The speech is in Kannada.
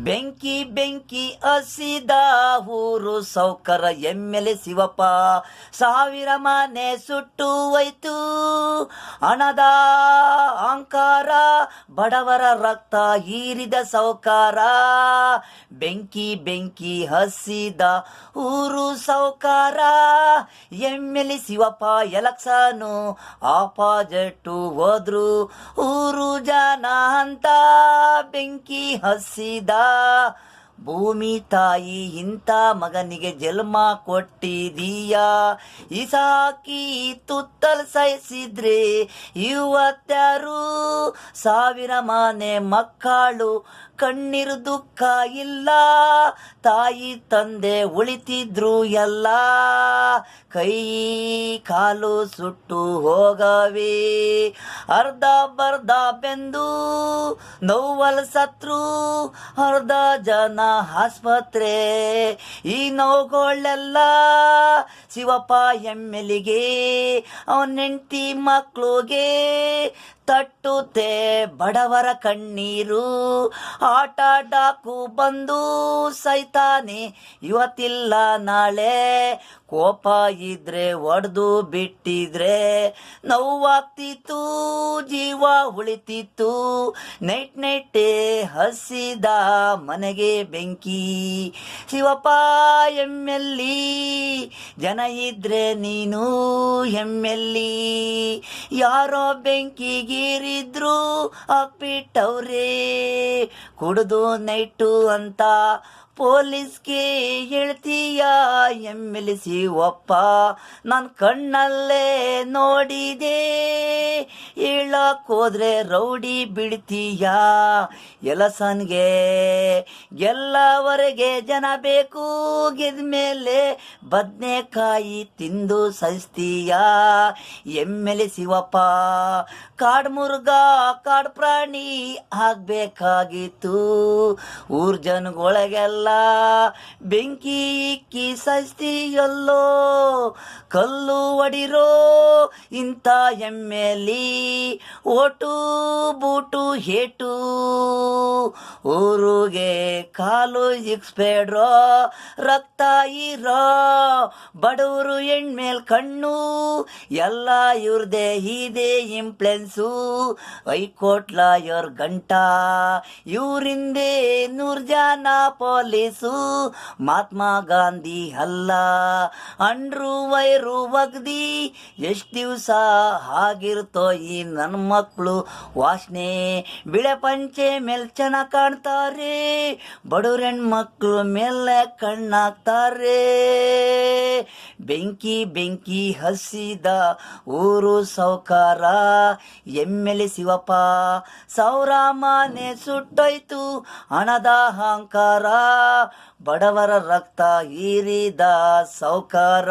ಬೆಂಕಿ ಬೆಂಕಿ ಹಸಿದ ಊರು ಸೌಕರ ಎಮ್ಮೆಲೆ ಶಿವಪ್ಪ, ಸಾವಿರ ಮನೆ ಸುಟ್ಟು ಹೋಯ್ತು ಹಣದ ಅಹಂಕಾರ, ಬಡವರ ರಕ್ತ ಹೀರಿದ ಸೌಕಾರ. ಬೆಂಕಿ ಬೆಂಕಿ ಹಸಿದ ಊರು ಸೌಕಾರ ಎಮ್ಮೆಲೆ ಶಿವಪ್ಪ, ಎಲೆಕ್ಷನು ಆಪೋಸಿಟ್ ಹೋದ್ರು ಊರು ಜನ ಅಂತ ಬೆಂಕಿ ಹಸಿದ. ಭೂಮಿ ತಾಯಿ ಇಂಥ ಮಗನಿಗೆ ಜನ್ಮ ಕೊಟ್ಟಿದೀಯಾ, ಇಸಾಕಿ ತುತ್ತಲ್ ಸಹಿಸಿದ್ರೆ ಇವತ್ಯಾರು? ಸಾವಿರ ಮನೆ ಮಕ್ಕಳು ಕಣ್ಣೀರು ದುಃಖ ಇಲ್ಲ, ತಾಯಿ ತಂದೆ ಉಳಿತಿದ್ರು ಎಲ್ಲ. ಕೈ ಕಾಲು ಸುಟ್ಟು ಹೋಗವೆ, ಅರ್ಧ ಬರ್ಧ ಬೆಂದು ನೋವಲ್ ಸತ್ರು ಅರ್ಧ ಜನ ಆಸ್ಪತ್ರೆ. ಈ ನೋವುಗಳೆಲ್ಲ ಶಿವಪ್ಪ ಎಮ್ಮೆಲಿಗೆ ಅವನ ಹೆಂಡತಿ ಮಕ್ಕಳಿಗೆ ತಟ್ಟುತ್ತೆ ಬಡವರ ಕಣ್ಣೀರು. ಆಟ ಡಾಕು ಬಂದು ಸೈತಾನೆ ಇವತ್ತಿಲ್ಲ ನಾಳೆ, ಕೋಪ ಇದ್ರೆ ಒಡೆದು ಬಿಟ್ಟಿದ್ರೆ ನೋವಾಗ್ತಿತ್ತು, ಜೀವ ಉಳಿತಿತ್ತು. ನೈಟೇ ಹಸಿದ ಮನೆಗೆ ಬೆಂಕಿ ಶಿವಪ್ಪ ಎಮ್ಮೆಲ್ಲಿ, ಜನ ಇದ್ರೆ ನೀನು ಎಮ್ಮೆಲ್ಲಿ. ಯಾರೋ ಬೆಂಕಿಗೀರಿದ್ರು ಹಾಕ್ಬಿಟ್ಟವ್ರೆ, ಕುಡಿದು ನೈಟು ಅಂತ ಪೊಲೀಸ್ಗೆ ಹೇಳ್ತೀಯ ಎಮ್ಮೆಲೆ ಶಿವಪ್ಪ? ನಾನು ಕಣ್ಣಲ್ಲೇ ನೋಡಿದೆ, ಹೇಳಕ್ ಹೋದ್ರೆ ರೌಡಿ ಬಿಡ್ತೀಯ. ಎಲಸನ್ಗೆ ಗೆಲ್ಲವರೆಗೆ ಜನ ಬೇಕು, ಗೆದ್ಮೇಲೆ ಬದನೆಕಾಯಿ ತಿಂದು ಸಹಿಸ್ತೀಯ ಎಮ್ಮೆಲೆ ಶಿವಪ್ಪ. ಕಾಡು ಮುರುಗ ಕಾಡು ಪ್ರಾಣಿ ಆಗ್ಬೇಕಾಗಿತ್ತು, ಊರ್ ಜನಗೊಳಗೆಲ್ಲ ಬೆಂಕಿ ಇಕ್ಕಿ ಸಹಿಸ್ತೀಯಲ್ಲೋ. ಕಲ್ಲು ಹೊಡಿರೋ ಇಂಥ ಎಮ್ಮೆಲಿ ಓಟು ಬೂಟು ಹೇಟು, ಊರಿಗೆ ಕಾಲು ಇಕ್ಸ್ಬೇಡ್ರೋ ರಕ್ತ ಇರೋ. ಬಡವರು ಹೆಣ್ಮೇಲ್ ಕಣ್ಣು ಎಲ್ಲ ಇವ್ರದೇ ಇದೆ ಇಂಪ್ಲೆನ್ಸು. ಹೈಕೋರ್ಟ್ ಲಾಯರ್ ಗಂಟ ಇವರಿಂದೆ 100 ಜನ ಪೊಲೀಸು. ಮಹಾತ್ಮ ಗಾಂಧಿ ಅಲ್ಲ ಅಂಡ್ರು ವೈರು ಒಗ್ದಿ ಎಷ್ಟು ದಿವಸ ಆಗಿರ್ತೋ ಈ ನನ್ನ ಮಕ್ಕಳು ವಾಸನೆ. ಬಿಳೆ ಪಂಚೆ ಮೇಲೆ ಚೆನ್ನಾಗಿ ಕಾಣ್ತಾರೆ, ಬಡವ್ರ ಹೆಣ್ಮಕ್ಳು ಮೇಲೆ ಕಣ್ಣಾಕ್ತಾರೆ. ಬೆಂಕಿ ಬೆಂಕಿ ಹಸಿದ ಊರು ಸೌಕಾರ ಎಮ್ಮೆಲೆ ಶಿವಪ್ಪ, ಸಾವಿರ ಮನೆ ಸುಟ್ಟೋಯ್ತು ಹಣದ ಅಹಂಕಾರ, ಬಡವರ ರಕ್ತ ಹೀರಿದ ಸೌಕಾರ.